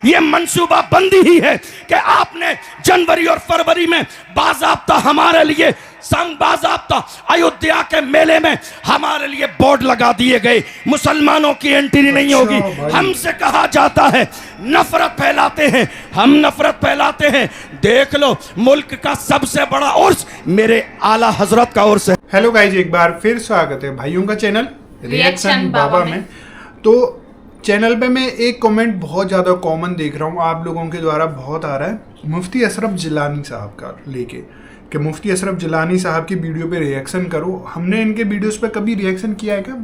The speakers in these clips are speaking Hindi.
ये मंसूबा बंदी ही है कि आपने जनवरी और फरवरी में बाज़ाब्ता हमारे लिए संग बाज़ाब्ता अयोध्या के मेले में हमारे लिए बोर्ड लगा दिए गए, मुसलमानों की एंट्री नहीं होगी। हमसे कहा जाता है नफरत फैलाते हैं, हम नफरत फैलाते हैं। देख लो मुल्क का सबसे बड़ा उर्स मेरे आला हजरत का उर्स है। हेलो गाइज, एक बार फिर स्वागत है भाइयों का चैनल रिएक्शन बाबा में। तो चैनल पे मैं एक कमेंट बहुत ज़्यादा कॉमन देख रहा हूँ, आप लोगों के द्वारा बहुत आ रहा है मुफ्ती अशरफ जिलानी साहब का लेके कि मुफ्ती अशरफ जिलानी साहब की वीडियो पे रिएक्शन करो। हमने इनके वीडियोस पे कभी रिएक्शन किया है क्या?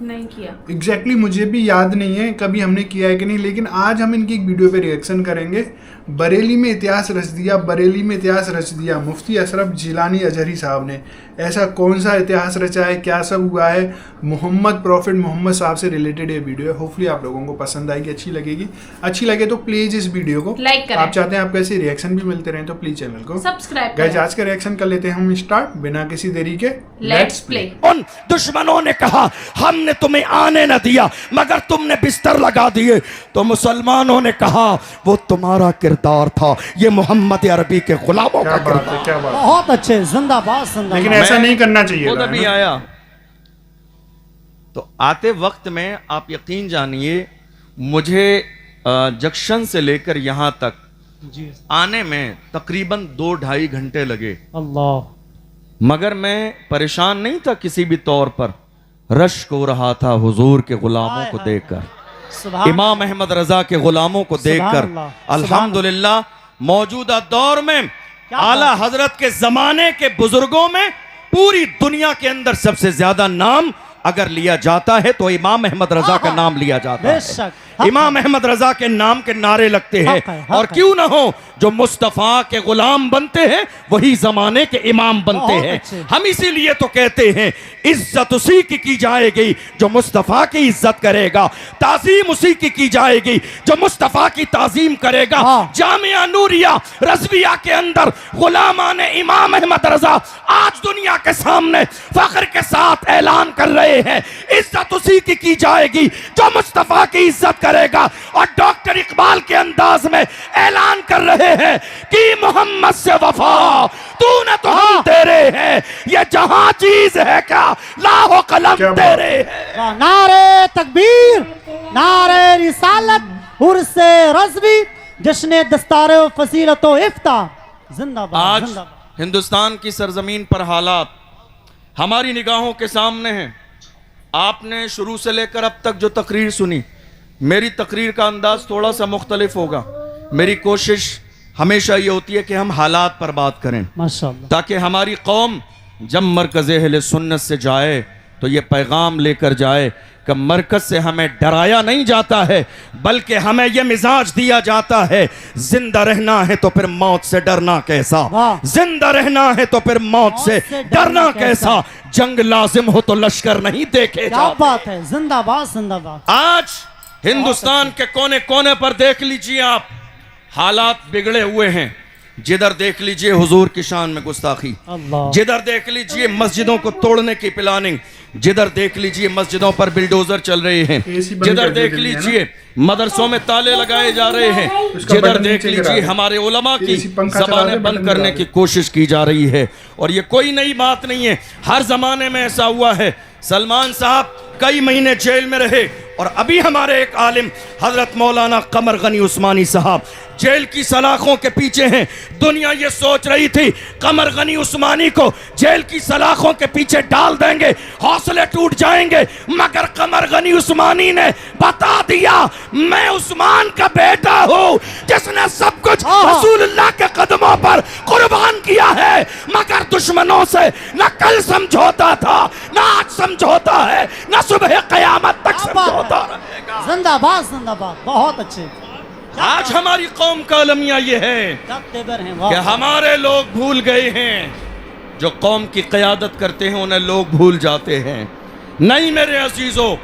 नहीं किया। एग्जैक्टली मुझे भी याद नहीं है कभी हमने किया है कि नहीं, लेकिन आज हम इनकी एक वीडियो पे रिएक्शन करेंगे। बरेली में इतिहास रच दिया, बरेली में इतिहास रच दिया मुफ्ती अशरफ जिलानी अजहरी साहब ने। ऐसा कौन सा इतिहास रचा है, क्या सब हुआ है? प्रॉफिट मोहम्मद साहब से रिलेटेड ये वीडियो है। होपफुली आप लोगों को पसंद आएगी, अच्छी लगेगी। अच्छी लगे तो प्लीज इस वीडियो को लाइक करें। आप चाहते हैं आपको ऐसे रिएक्शन भी मिलते रहे तो प्लीज चैनल को सब्सक्राइब गाइस। आज का रिएक्शन कर लेते हैं हम स्टार्ट बिना किसी देरी के। Let's play. उन दुश्मनों ने कहा हमने तुम्हें आने न दिया मगर तुमने बिस्तर लगा दिए, तो मुसलमानों ने कहा वो तुम्हारा किरदार था, ये मोहम्मद अरबी के गुलामों का किरदार। क्या बात, बहुत अच्छे, जिंदाबाद जिंदाबाद। लेकिन ऐसा नहीं करना चाहिए खुद था, अभी है ना? आया तो आते वक्त में आप यकीन जानिए मुझे जंक्शन से लेकर यहां तक जी आने में तकरीबन 2-2.5 घंटे लगे। अल्लाह। मगर मैं परेशान नहीं था किसी भी तौर पर, रश्क हो रहा था हुजूर के गुलामों को देखकर, सुभान इमाम अहमद रजा के गुलामों को देखकर। अल्लाह, अल्हम्दुलिल्लाह मौजूदा दौर में आला हजरत के जमाने के बुजुर्गों में पूरी दुनिया के अंदर सबसे ज्यादा नाम अगर लिया जाता है तो इमाम अहमद रजा का नाम लिया जाता बेशक, है। इमाम अहमद रजा के नाम के नारे लगते हैं। हक और क्यों ना हो, जो मुस्तफ़ा के गुलाम बनते हैं वही जमाने के इमाम बनते बहुत हैं। अच्छे। हम इसीलिए तो कहते हैं इज्जत उसी की जाएगी जो मुस्तफ़ा की इज्जत करेगा, ताजीम उसी की जाएगी जो मुस्तफ़ा की ताजीम करेगा। हाँ। जामिया नूरिया रज़विया के अंदर गुलामान इमाम अहमद रजा आज दुनिया के सामने फख्र के साथ ऐलान कर रहे हैं इज्जत उसी की जाएगी जो मुस्तफ़ा की इज्जत करेगा। और डॉक्टर इकबाल के अंदाज में ऐलान कर रहे हैं कि मोहम्मद से वफा तूने तो हम तेरे हैं, ये जहां चीज है क्या लाहो कलम तेरे है। नारे तकबीर, नारे रिसालत, उर्से रज़वी, जश्न दस्तारे फसीलत व इफ्ता। जिंदाबाद आज जिंदाबाद। हिंदुस्तान की सरजमीन पर हालात हमारी निगाहों के सामने हैं। आपने शुरू से लेकर अब तक जो तकरीर सुनी, मेरी तकरीर का अंदाज थोड़ा सा मुख्तलिफ होगा। मेरी कोशिश हमेशा ये होती है कि हम हालात पर बात करें, माशाअल्लाह, ताकि हमारी कौम जब मरकज़ अहले सुन्नत से जाए तो ये पैगाम लेकर जाए कि मरकज से हमें डराया नहीं जाता है, बल्कि हमें यह मिजाज दिया जाता है जिंदा रहना है तो फिर मौत से डरना कैसा, जिंदा रहना है तो फिर मौत से डरना कैसा, जंग लाजिम हो तो लश्कर नहीं देखे क्या जाते। बात है, जिंदाबाद जिंदाबाद। आज हिंदुस्तान के कोने कोने पर देख लीजिए आप, हालात बिगड़े हुए हैं। जिधर देख लीजिए हुजूर की शान में गुस्ताखी, अल्लाह। जिधर देख लीजिए मस्जिदों को तोड़ने की प्लानिंग, जिधर देख लीजिए मस्जिदों पर बिल्डोजर चल रहे हैं, जिधर देख लीजिए मदरसों में ताले लगाए जा रहे हैं, जिधर देख लीजिए हमारे उलमा की ज़बानें बंद करने की कोशिश की जा रही है। और ये कोई नई बात नहीं है, हर जमाने में ऐसा हुआ है। सलमान साहब कई महीने जेल में रहे और अभी हमारे एक आलिम हजरत मौलाना कमर गनी उस्मानी साहब जेल की सलाखों के पीछे हैं। दुनिया ये सोच रही थी कमर गनी उस्मानी को जेल की सलाखों के पीछे डाल देंगे, हौसले टूट जाएंगे, मगर कमर गनी उस्मानी ने बता दिया मैं उस्मान का बेटा हूँ जिसने सब कुछ रसूलुल्लाह के कदमों पर कुर्बान किया है। मगर दुश्मनों से न कल समझौता था, न आज समझौता है, न सुबह कयामत तक समझौता रहेगा। जिंदाबाद जिंदाबाद, बहुत अच्छे। आज हमारी कौम का अलमिया ये है कि हमारे लोग भूल गए हैं, जो कौम की क़यादत करते हैं उन्हें लोग भूल जाते हैं। नहीं मेरे अजीजों,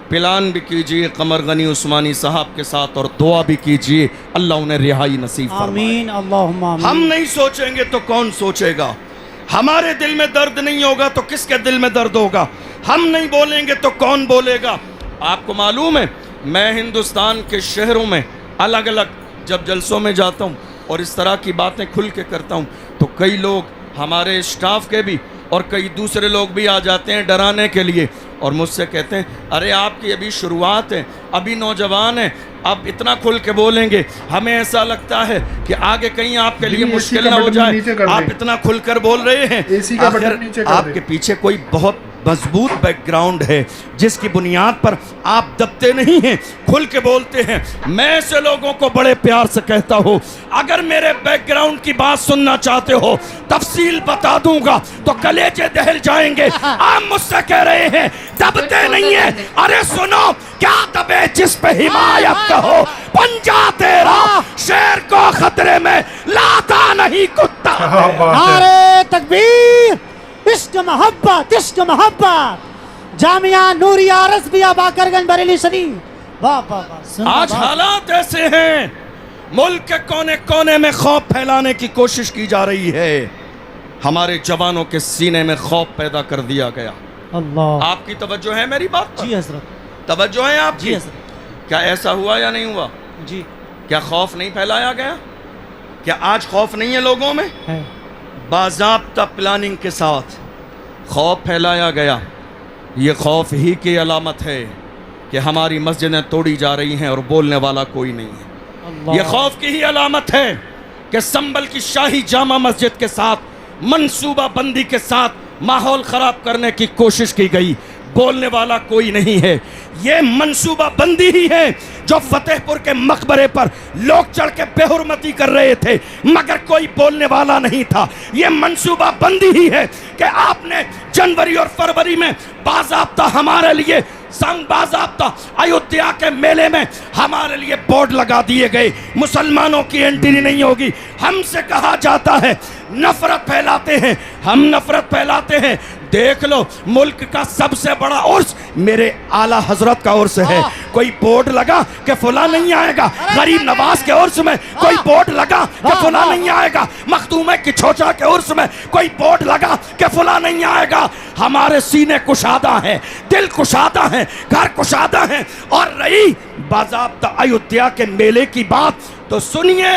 प्लान भी कीजिए कमर गनी उस्मानी साहब के साथ और दुआ भी कीजिए अल्लाह उन्हें रिहाई नसीब फरमाए। आमीन अल्लाहुम्मा आमीन। हम नहीं सोचेंगे तो कौन सोचेगा? हमारे दिल में दर्द नहीं होगा तो किसके दिल में दर्द होगा? हम नहीं बोलेंगे तो कौन बोलेगा? आपको मालूम है मैं हिंदुस्तान के शहरों में अलग अलग जब जलसों में जाता हूँ और इस तरह की बातें खुल के करता हूँ तो कई लोग हमारे स्टाफ के भी और कई दूसरे लोग भी आ जाते हैं डराने के लिए और मुझसे कहते हैं अरे आपकी अभी शुरुआत है, अभी नौजवान है, अब इतना खुल के बोलेंगे, हमें ऐसा लगता है कि आगे कहीं आपके लिए जी, मुश्किल AC का ना हो बटन जाए, नीचे कर आप दें। इतना खुलकर बोल रहे हैं। AC का बटन आखिर नीचे कर आपके दें। पीछे कोई बहुत मजबूत बैकग्राउंड है जिसकी बुनियाद पर आप दबते नहीं हैं, खुल के बोलते हैं। मैं ऐसे लोगों को बड़े प्यार से कहता हूँ, अगर मेरे बैकग्राउंड की बात सुनना चाहते हो, तफसील बता दूंगा तो कलेजे दहल जाएंगे। आप मुझसे कह रहे हैं दबते नहीं है, अरे सुनो, क्या दबे जिस पे हिमायत कहो, पंजा तेरा शेर को खतरे में लाता नहीं कुत्ता। क्या बात है। नारे तकबीर, इश्क मोहब्बत, इश्क मोहब्बत। जामिया नूरिया रज़विया बाकरगंज बरेली शरीफ। वाह वाह वाह, जिंदाबाद। आज हालात ऐसे हैं, मुल्क के कोने कोने में खौफ फैलाने की कोशिश की जा रही है। हमारे जवानों के सीने में खौफ पैदा कर दिया गया। अल्लाह। आपकी तवज्जो है मेरी बात पर? जी हजरत, तवज्जो है जी आपकी? हजरत, क्या ऐसा हुआ या नहीं हुआ? जी क्या खौफ नहीं फैलाया गया? क्या आज खौफ नहीं है लोगों में? है। बाज़ाब्ता प्लानिंग के साथ खौफ फैलाया गया। ये खौफ ही की अलामत है कि हमारी मस्जिदें तोड़ी जा रही हैं और बोलने वाला कोई नहीं है। अल्लाह। ये खौफ की ही अलामत है कि संभल की शाही जामा मस्जिद के साथ मंसूबा बंदी के साथ माहौल ख़राब करने की कोशिश की गई, बोलने वाला कोई नहीं है। ये मंसूबा बंदी ही है जो फतेहपुर के मकबरे पर लोग चढ़ के बेहुरमती कर रहे थे मगर कोई बोलने वाला नहीं था। ये मंसूबा बंदी ही है कि आपने जनवरी और फरवरी में बाज़ाब्ता हमारे लिए संग बाज़ाब्ता अयोध्या के मेले में हमारे लिए बोर्ड लगा दिए गए, मुसलमानों की एंट्री नहीं होगी। हमसे कहा जाता है नफरत फैलाते हैं, हम नफरत फैलाते हैं। देख लो, मुल्क का सबसे बड़ा उर्स मेरे आला हजरत का उर्स है। कोई बोर्ड लगा कि फुला नहीं आएगा, गरीब नवाज के उर्स में कोई बोर्ड लगा कि फुला नहीं आएगा, मखदूम की छोचा के उर्स में कोई बोर्ड लगा कि फुला नहीं आएगा। हमारे सीने कुशादा हैं, दिल कुशादा हैं, घर कुशादा हैं। और रही बाज़ाब्ता अयोध्या के मेले की बात, तो सुनिए,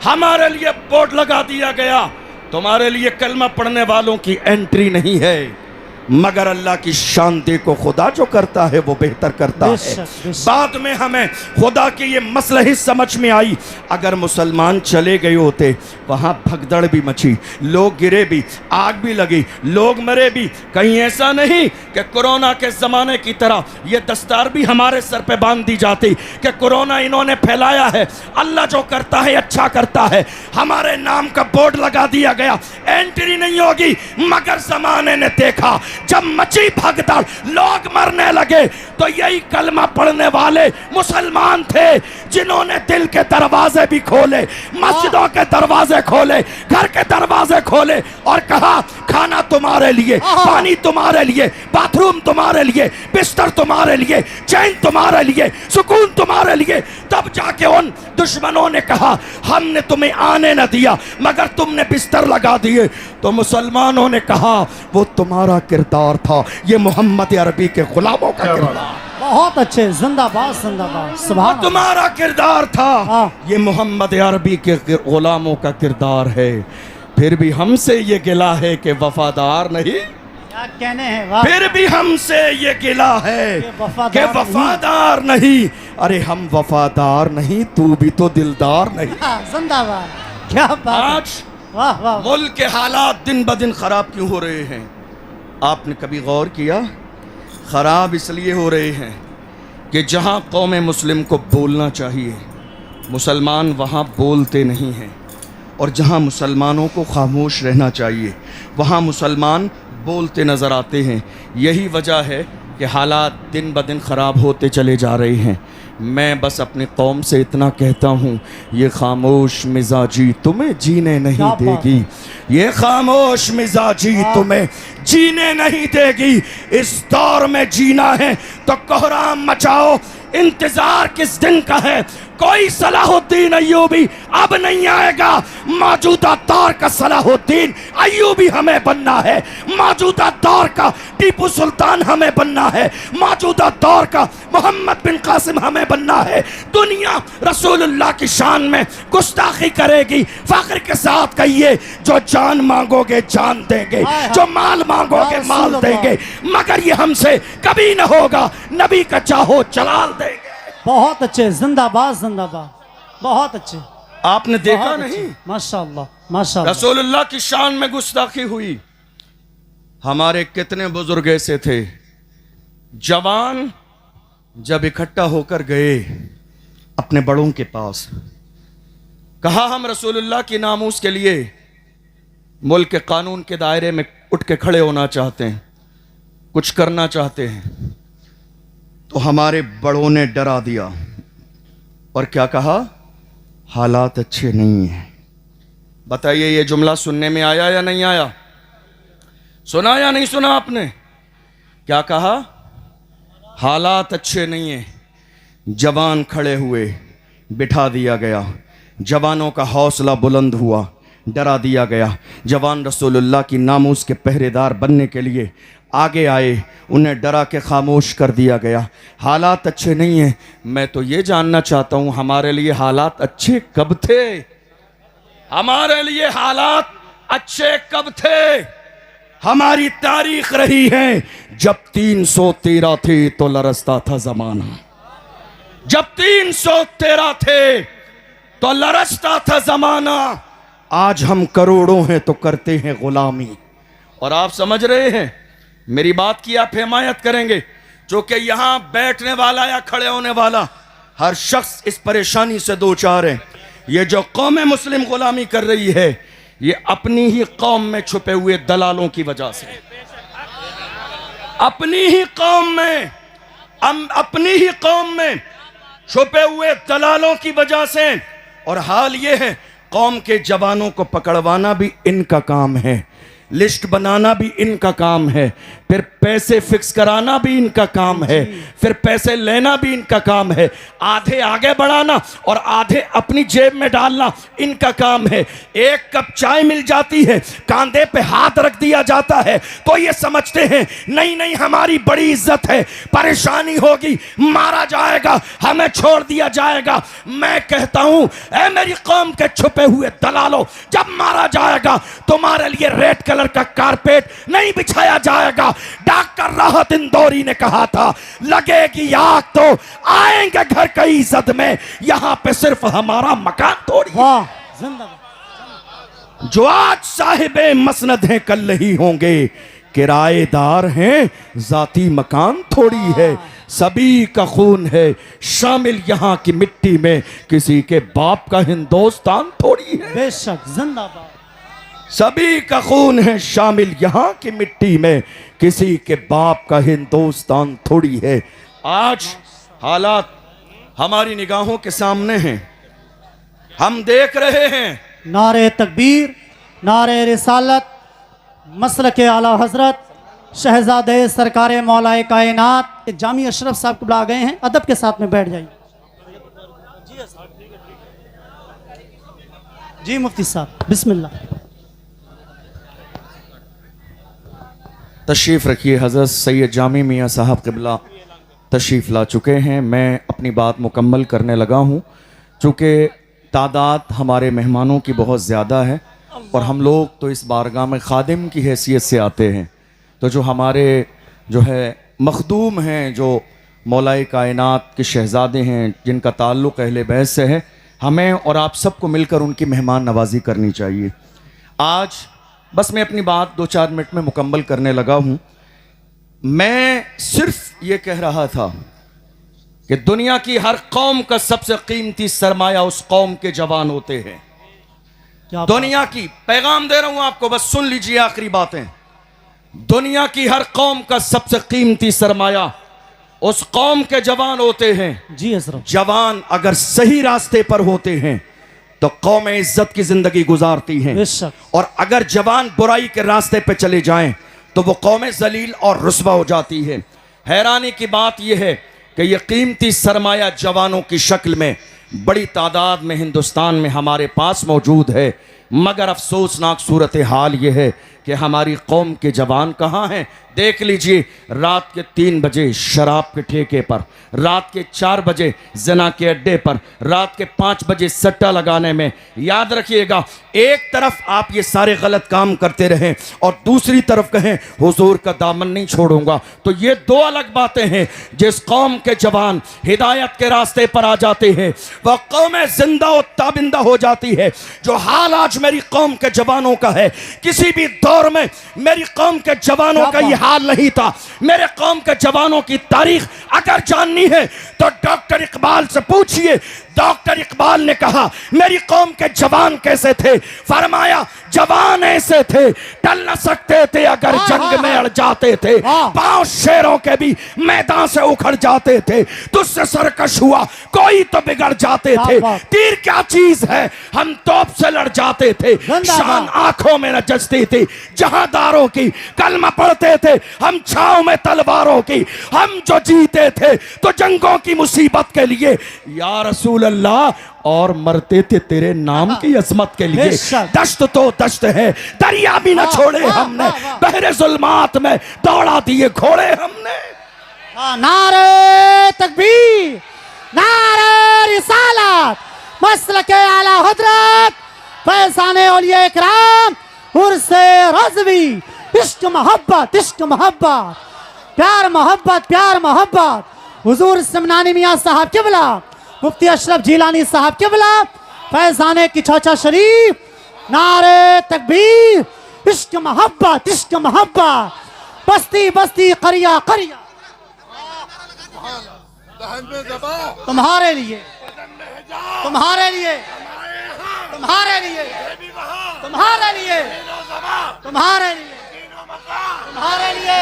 हमारे लिए बोर्ड लगा दिया गया, तुम्हारे लिए कलमा पढ़ने वालों की एंट्री नहीं है, मगर अल्लाह की शान देखो, खुदा जो करता है वो बेहतर करता है। बेशक। बाद में हमें खुदा की ये मसलही समझ में आई, अगर मुसलमान चले गए होते, वहाँ भगदड़ भी मची, लोग गिरे भी, आग भी लगी, लोग मरे भी। कहीं ऐसा नहीं कि कोरोना के ज़माने की तरह ये दस्तार भी हमारे सर पे बांध दी जाती कि कोरोना इन्होंने फैलाया है, अल्लाह जो करता है अच्छा करता है। हमारे नाम का बोर्ड लगा दिया गया, एंट्री नहीं होगी, मगर ज़माने ने देखा जब मची भगदड़, लोग मरने लगे, तो यही कलमा पढ़ने वाले मुसलमान थे जिन्होंने दिल के दरवाजे भी खोले, मस्जिदों के दरवाजे खोले, घर के दरवाजे खोले और कहा खाना तुम्हारे लिए, पानी तुम्हारे लिए, बाथरूम तुम्हारे लिए, बिस्तर तुम्हारे लिए, चैन तुम्हारे लिए, सुकून तुम्हारे लिए। तब जाके उन दुश्मनों ने कहा हमने तुम्हें आने न दिया मगर तुमने बिस्तर लगा दिए। तो मुसलमानों ने कहा वो तुम्हारा किरदार था, ये मोहम्मद अरबी के गुलामों का किरदार, बहुत अच्छे, जिंदाबाद जिंदाबाद, सुभान अल्लाह। तुम्हारा किरदार था, हाँ। ये मोहम्मद अरबी के गुलामों का किरदार है। फिर भी हमसे ये गिला है कि वफादार नहीं, क्या कहने हैं, वाह। फिर भी हमसे ये गिला है कि कि वफादार नहीं। अरे हम वफादार नहीं, तू भी तो दिलदार नहीं। हाँ, जिंदाबाद, क्या बात है। आज वाह वाह। मुल्क के हालात दिन ब दिन खराब क्यों हो रहे हैं? आपने कभी गौर किया? खराब इसलिए हो रहे हैं कि जहां कौम मुस्लिम को बोलना चाहिए, मुसलमान वहां बोलते नहीं हैं, और जहां मुसलमानों को खामोश रहना चाहिए वहां मुसलमान बोलते नज़र आते हैं। यही वजह है कि हालात दिन ब दिन ख़राब होते चले जा रहे हैं। मैं बस अपनी कौम से इतना कहता हूँ, ये खामोश मिजाजी तुम्हें जीने नहीं क्या बात देगी, ये खामोश मिजाजी तुम्हें जीने नहीं देगी। इस दौर में जीना है तो कोहराम मचाओ, इंतज़ार किस दिन का है कोई सलाहुद्दीन अय्यूबी अब नहीं आएगा। मौजूदा दौर का सलाहुद्दीन अय्यूबी हमें बनना है, मौजूदा दौर का टीपू सुल्तान हमें बनना है, मौजूदा दौर का मोहम्मद बिन कासिम हमें बनना है। दुनिया रसूलुल्लाह की शान में गुस्ताखी करेगी, फख्र के साथ कहिए जो जान मांगोगे जान देंगे, जो माल मांगोगे माल देंगे, मगर ये हमसे कभी न होगा, नबी का चाहो जलाल देंगे। बहुत अच्छे, जिंदाबाद जिंदाबाद, बहुत अच्छे। आपने देखा बहुत नहीं अच्छे। माशाअल्लाह माशाअल्लाह। रसूलुल्लाह की शान में गुस्ताखी हुई। हमारे कितने बुजुर्ग ऐसे थे, जवान जब इकट्ठा होकर गए अपने बड़ों के पास, कहा हम रसूलुल्लाह की नामूस के लिए मुल्क के कानून के दायरे में उठ के खड़े होना चाहते हैं, कुछ करना चाहते हैं। तो हमारे बड़ों ने डरा दिया और क्या कहा, हालात अच्छे नहीं हैं। बताइए ये जुमला सुनने में आया या नहीं आया? सुना या नहीं सुना आपने? क्या कहा? हालात अच्छे नहीं हैं। जवान खड़े हुए, बिठा दिया गया, जवानों का हौसला बुलंद हुआ, डरा दिया गया। जवान रसूलुल्लाह की नामूस के पहरेदार बनने के लिए आगे आए, उन्हें डरा के खामोश कर दिया गया। हालात अच्छे नहीं हैं। मैं तो ये जानना चाहता हूं हमारे लिए हालात अच्छे कब थे? हमारे लिए हालात अच्छे कब थे? हमारी तारीख रही है जब 313 थे तो लरसता था जमाना, जब 313 थे तो लरसता था जमाना। आज हम करोड़ों हैं तो करते हैं गुलामी। और आप समझ रहे हैं, मेरी बात की आप हिमायत करेंगे, क्योंकि यहां बैठने वाला या खड़े होने वाला हर शख्स इस परेशानी से दो चार है। ये जो कौम मुस्लिम गुलामी कर रही है, ये अपनी ही कौम में छुपे हुए दलालों की वजह से, अपनी ही कौम में, अपनी ही कौम में छुपे हुए दलालों की वजह से। और हाल ये है, कौम के जवानों को पकड़वाना भी इनका काम है, लिस्ट बनाना भी इनका काम है, फिर पैसे फिक्स कराना भी इनका काम है, फिर पैसे लेना भी इनका काम है, आधे आगे बढ़ाना और आधे अपनी जेब में डालना इनका काम है। एक कप चाय मिल जाती है, कांधे पे हाथ रख दिया जाता है तो ये समझते हैं नहीं नहीं हमारी बड़ी इज्जत है, परेशानी होगी, मारा जाएगा, हमें छोड़ दिया जाएगा। मैं कहता हूं ऐ मेरी कौम के छुपे हुए दलालों, जब मारा जाएगा तुम्हारे लिए रेड कलर का कारपेट नहीं बिछाया जाएगा। डॉक्टर राहत इंदौरी ने कहा था, लगेगी आग तो आएंगे घर की इज्जत में, यहां पे सिर्फ हमारा मकान थोड़ी। वाह जिंदाबाद। जो आज साहिबे मसनद हैं कल नहीं होंगे, किराएदार हैं जाती मकान थोड़ी है। सभी का खून है शामिल यहाँ की मिट्टी में, किसी के बाप का हिंदुस्तान थोड़ी है। बेशक जिंदाबाद। सभी का खून है शामिल यहाँ की मिट्टी में, किसी के बाप का हिंदुस्तान थोड़ी है। आज हालात हमारी निगाहों के सामने हैं, हम देख रहे हैं। नारे तकबीर, नारे रिसालत, मसलक आला हजरत शहजादे सरकार मौलाए कायनात जामी अशरफ साहब को बुला गए हैं, अदब के साथ में बैठ जाइए। जी मुफ्ती साहब बिस्मिल्लाह। तशरीफ़ रखिए। हज़रत सैयद जामी मियाँ साहब क़िबला तशरीफ़ ला चुके हैं। मैं अपनी बात मुकम्मल करने लगा हूँ, चूँकि तादाद हमारे मेहमानों की बहुत ज़्यादा है और हम लोग तो इस बारगाह में खादिम की हैसियत से आते हैं। तो जो हमारे जो है मखदूम हैं, जो मौलाए कायनात के शहज़ादे हैं, जिनका ताल्लुक़ अहले बैत से है, हमें और आप सबको मिलकर उनकी मेहमान नवाजी करनी चाहिए। आज बस मैं अपनी बात 2-4 मिनट में मुकम्मल करने लगा हूँ। मैं सिर्फ ये कह रहा था कि दुनिया की हर कौम का सबसे कीमती सरमाया उस कौम के जवान होते हैं। दुनिया की, पैगाम दे रहा हूं आपको, बस सुन लीजिए आखिरी बातें। दुनिया की हर कौम का सबसे कीमती सरमाया उस कौम के जवान होते हैं। जी हजरत। जवान अगर सही रास्ते पर होते हैं तो कौम इज्जत की जिंदगी गुजारती हैं, और अगर जवान बुराई के रास्ते पे चले जाएं तो वो कौम जलील और रुस्वा हो जाती है। हैरानी की बात यह है कि ये कीमती सरमाया जवानों की शक्ल में बड़ी तादाद में हिंदुस्तान में हमारे पास मौजूद है, मगर अफसोसनाक सूरत हाल ये है कि हमारी कौम के जवान कहाँ हैं। देख लीजिए, रात के 3 बजे शराब के ठेके पर, रात के 4 बजे जना के अड्डे पर, रात के 5 बजे सट्टा लगाने में। याद रखिएगा, एक तरफ आप ये सारे गलत काम करते रहें और दूसरी तरफ कहें हुजूर का दामन नहीं छोड़ूंगा, तो ये दो अलग बातें हैं। जिस कौम के जवान हिदायत के रास्ते पर आ जाते हैं वह कौम जिंदा और ताबिंदा हो जाती है। जो हाल आज मेरी कौम के जवानों का है, किसी भी दौर में मेरी कौम के जवानों का यह हाल नहीं था। मेरे कौम के जवानों की तारीख अगर जाननी है तो डॉक्टर इकबाल से पूछिए। डॉक्टर इकबाल ने कहा मेरी कौम के जवान कैसे थे, फरमाया जवान ऐसे थे टल न सकते थे अगर जंग में अड़ जाते थे, पांव शेरों के भी मैदान से उखड़ जाते थे, तुझसे सरकश हुआ कोई तो बिगड़ जाते थे, तीर क्या चीज है हम तोप से लड़ जाते थे, शान आंखों में न जचती थी जहादारों की, कलमा पढ़ते थे हम छांव में तलवारों की, हम जो जीते थे तो जंगों की मुसीबत के लिए या रसूल अल्लाह और मरते थे तेरे नाम की अजमत के लिए। दश्त तो दश्त है, दरिया भी न छोड़े हमने, बहरे जुल्मात में दौड़ा दिए घोड़े हमने। नारे तकबीर, नारे रिसालत, मसलके आला हजरत, फैज़ाने औलिया इकराम, उर्से रज़वी, इश्क मोहब्बत, इश्क मोहब्बत, प्यार मोहब्बत, प्यार मोहब्बत। हुजूर समनानी मियाँ साहब किबला, मुफ्ती अशरफ जिलानी साहब किबला, फैज़ाने की चौचा शरीफ, नारे तकबीर, इश्क मोहब्बत, इश्क मोहब्बत, बस्ती बस्ती करिया करिया तुम्हारे लिए, तुम्हारे लिए, तुम्हारे लिए, तुम्हारे लिए, तुम्हारे लिए, तुम्हारे लिए,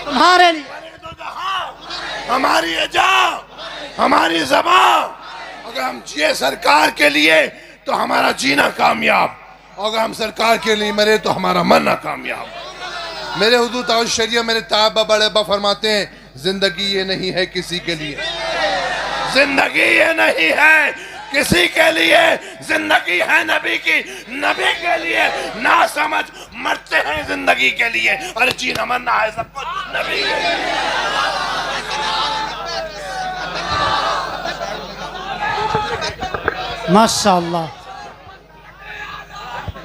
तुम्हारे लिए। हमारी अजा, हमारी ज़बान, अगर हम जिए सरकार के लिए तो हमारा जीना कामयाब, अगर हम सरकार के लिए मरे तो हमारा मरना कामयाब। मेरे हुजूर ताउल शरिया मेरे ताबा बड़े बा फरमाते हैं, जिंदगी ये नहीं है किसी के लिए, जिंदगी ये नहीं है किसी के लिए, जिंदगी है नबी की, नबी के लिए। ना समझ मरते हैं जिंदगी के लिए, और जीना मरना है सब कुछ नबी के लिए। माशाअल्लाह,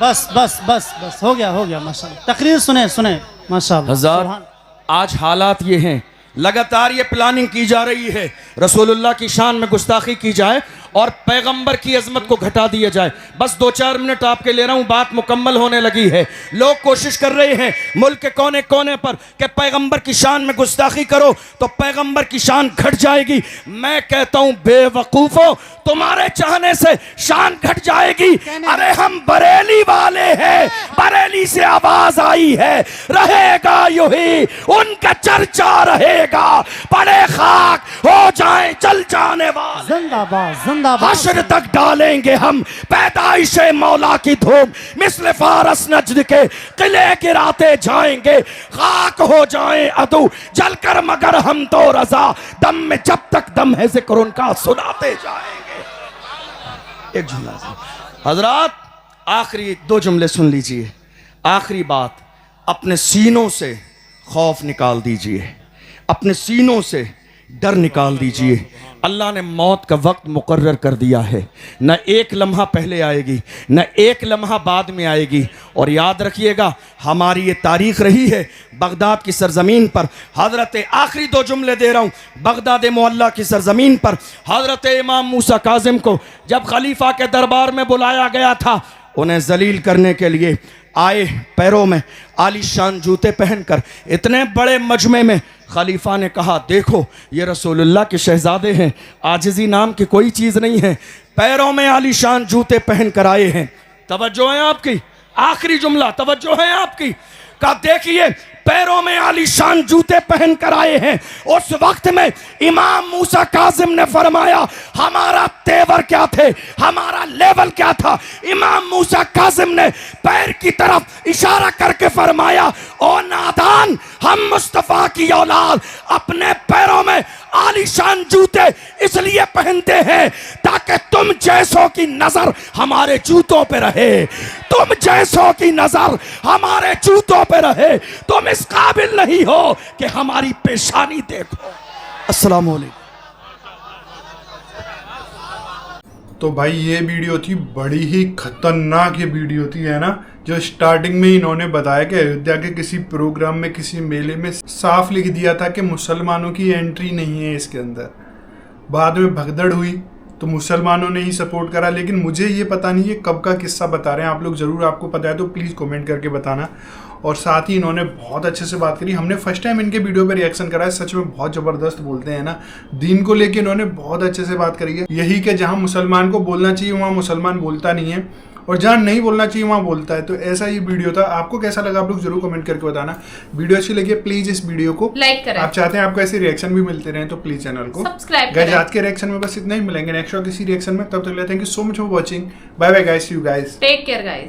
बस बस बस बस हो गया माशाअल्लाह। तकरीर सुने सुने माशाअल्लाह। हज़ार, आज हालात ये हैं, लगातार ये प्लानिंग की जा रही है रसूलुल्लाह की शान में गुस्ताखी की जाए और पैगंबर की अजमत को घटा दिया जाए। बस 2-4 मिनट आपके ले रहा हूं, बात मुकम्मल होने लगी है। लोग कोशिश कर रहे हैं मुल्क के कोने कोने पर कि पैगंबर की शान में गुस्ताखी करो तो पैगंबर की शान घट जाएगी। मैं कहता हूं बेवकूफो, तुम्हारे चाहने से शान घट जाएगी। अरे हम बरेली वाले हैं, बरेली से आवाज आई है, रहेगा यूं ही उनका चर्चा रहेगा, बड़े खाक हो जाए चल जाने वाले, जिंदाबाद जिंदाबाद। हश्र तक डालेंगे हम पैदाइशे मौला की धूम, मिस्ल फारस नजद के किले गिराते जाएंगे, खाक हो जाए अदू जलकर मगर हम तो रजा, दम में जब तक दम है जिक्र उनका सुनाते जाएंगे। एक जुमला हजरात, आखिरी 2 जुमले सुन लीजिए। आखिरी बात, अपने सीनों से खौफ निकाल दीजिए, अपने सीनों से डर निकाल दीजिए। अल्लाह ने मौत का वक्त मुकर्रर कर दिया है, न एक लम्हा पहले आएगी न एक लम्हा बाद में आएगी। और याद रखिएगा, हमारी ये तारीख रही है बगदाद की सरजमीन पर, हज़रत आखिरी 2 जुमले दे रहा हूँ, बगदाद मुअल्ला की सरजमीन पर हज़रत इमाम मूसा काजिम को जब खलीफा के दरबार में बुलाया गया था, उन्हें जलील करने के लिए आए, पैरों में आलीशान जूते पहनकर इतने बड़े मजमे में खलीफा ने कहा, देखो ये रसूलुल्लाह के शहजादे हैं, आजिज़ी नाम की कोई चीज़ नहीं है, पैरों में आलीशान जूते पहन कर आए हैं। तवज्जो है आपकी, आखिरी जुमला तवज्जो है आपकी, का देखिए पैरों में आलीशान जूते पहन कर आए हैं। उस वक्त में इमाम मूसा काजिम ने फरमाया, हमारा तेवर क्या थे, हमारा लेवल क्या था। इमाम मूसा काजिम ने पैर की तरफ इशारा करके फरमाया, ओ नादान, हम मुस्तफा की औलाद अपने पैरों में आलीशान जूते इसलिए पहनते हैं ताकि तुम जैसों की नजर हमारे जूतों पे रहे, तुम जैसों की नजर हमारे जूतों पे रहे। तुम इस काबिल नहीं हो कि हमारी पेशानी देखो। अस्सलाम वालेकुम। तो भाई ये वीडियो थी, बड़ी ही खतरनाक ये वीडियो थी, है ना। जो स्टार्टिंग में इन्होंने बताया कि अयोध्या के किसी प्रोग्राम में, किसी मेले में साफ लिख दिया था कि मुसलमानों की एंट्री नहीं है इसके अंदर। बाद में भगदड़ हुई तो मुसलमानों ने ही सपोर्ट करा, लेकिन मुझे ये पता नहीं है कब का किस्सा बता रहे हैं आप लोग। ज़रूर आपको पता है तो प्लीज़ कमेंट करके बताना। और साथ ही इन्होंने बहुत अच्छे से बात करी। हमने फर्स्ट टाइम इनके वीडियो पे रिएक्शन करा है, सच में बहुत ज़बरदस्त बोलते हैं ना। दीन को लेके इन्होंने बहुत अच्छे से बात करी है। यही कि जहाँ मुसलमान को बोलना चाहिए वहाँ मुसलमान बोलता नहीं है, और जहाँ नहीं बोलना चाहिए वहाँ बोलता है। तो ऐसा ही वीडियो था। आपको कैसा लगा आप लोग जरूर कमेंट करके बताना। वीडियो अच्छी लगी प्लीज इस वीडियो को लाइक करें। आप चाहते हैं आपको ऐसे रिएक्शन भी मिलते रहे तो प्लीज चैनल को सब्सक्राइब गाइस। करें। आज के रिएक्शन में बस इतना ही, मिलेंगे नेक्स्ट और किसी रिएक्शन में। तब तक के लिए thank you so much for watching. Bye bye guys, see you guys. Take care guys.